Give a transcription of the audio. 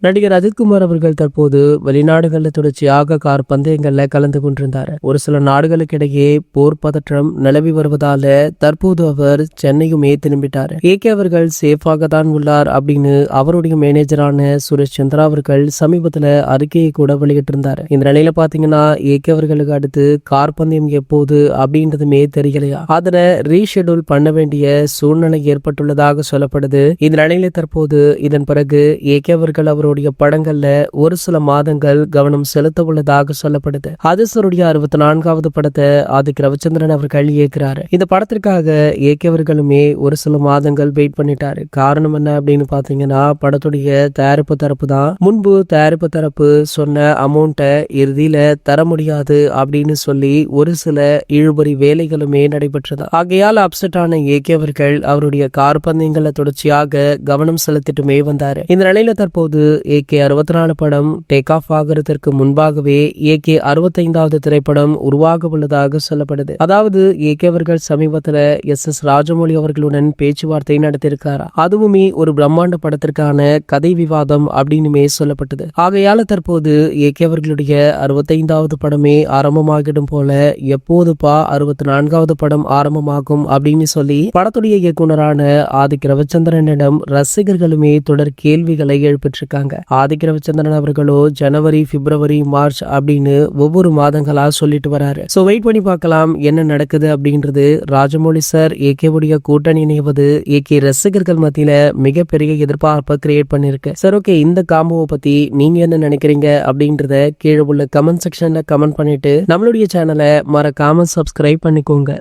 நடிகர் அஜித்குமார் அவர்கள் தற்போது வெளிநாடுகளில் தொடர்ச்சியாக கார் பந்தயங்கள்ல கலந்து கொண்டிருந்தார். ஒரு சில நாடுகளுக்கு இடையே போர் பதற்றம் நிலவி வருவதால தற்போது அவர் சென்னையுமே திரும்பிட்டார். ஏகே அவர்கள் சேஃபாக தான் உள்ளார் அப்படின்னு அவருடைய மேனேஜரான சுரேஷ் சந்திரா அவர்கள் சமீபத்துல அறிக்கையை கூட வெளியிட்டிருந்தார். இந்த நிலையில பாத்தீங்கன்னா ஏகே அவர்களுக்கு அடுத்து கார் பந்தயம் எப்போது அப்படின்றதுமே தெரியலையா, அதனை ரீஷெடியூல் பண்ண வேண்டிய சூழ்நிலை ஏற்பட்டுள்ளதாக சொல்லப்படுது. இந்த நிலையில தற்போது இதன் பிறகு ஏகே அவர்கள் அவருடைய படங்கள்ல ஒரு சில மாதங்கள் கவனம் செலுத்த உள்ளதாக சொல்லப்படுது. அதிசருடைய 64வது படத்தை ஆதிக் ரவிச்சந்திரன் அவர்கள் இயக்குறாரு. இந்த படத்திற்காக ஏகே அவர்களுமே ஒரு சில மாதங்கள் வெயிட் பண்ணிட்டாரு. காரணம் என்ன அப்படின்னு பாத்தீங்கன்னா, படத்துடைய தயாரிப்பு தரப்பு தான் முன்பு தயாரிப்பு தரப்பு சொன்ன அமௌண்ட்டை இறுதியில தர முடியாது அப்படின்னு சொல்லி ஒரு சில இழுபறி வேலைகளுமே நடைபெற்றதா. ஆகையால் அப்செட் ஆன ஏகே அவர்கள் அவருடைய கார் பந்தயங்களை தொடர்ச்சியாக கவனம் செலுத்திட்டுமே வந்தாரு. இந்த நிலையில தற்போது ஏகே 64 படம் டேக் ஆஃப் ஆகிறதுக்கு முன்பாகவே ஏகே 65வது திரைப்படம் உருவாக உள்ளதாக சொல்லப்படுது. அதாவது ஏகே அவர்கள் சமீபத்துல எஸ் ராஜமௌலி அவர்களுடன் பேச்சுவார்த்தை நடத்தியிருக்காரா, அதுவுமே ஒரு பிரம்மாண்ட படத்திற்கான கதை விவாதம் அப்படின்னுமே சொல்லப்பட்டது. ஆகையால தற்போது ஏகே அவர்களுடைய 65வது படமே ஆரம்பமாகிடும் போல எப்போதுப்பா 64வது படம் ஆரம்பமாகும் அப்படின்னு சொல்லி படத்துடைய இயக்குனரான ஆதிக் ரவிச்சந்திரனிடம் ரசிகர்களுமே தொடர் கேள்விகளை எழுப்பிட்டிருக்காங்க. ஆதிக் ரவிச்சந்திரன் அவர்களோ ஜனவரி, பிப்ரவரி, மார்ச் அப்படின்னு ஒவ்வொரு மாதங்களா சொல்லிட்டு வராரு. சோ வெயிட் பண்ணி பார்க்கலாம் என்ன நடக்குது அப்படின்றது. ராஜமௌலி சார் ஏகேவுடைய கூட்டணி இணைவது ஏகே ரசிகர்கள் மத்தியில மிகப்பெரிய எதிர்பார்ப்பை கிரியேட் பண்ணிருக்கு. சார் ஓகே, இந்த காம்போவை பத்தி நீங்க என்ன நினைக்கிறீங்க அப்படின்றத கீழே உள்ள கமெண்ட் செக்ஷன்ல கமெண்ட் பண்ணிட்டு நம்மளுடைய சேனலை மறக்காம சப்ஸ்கிரைப் பண்ணிக்கோங்க.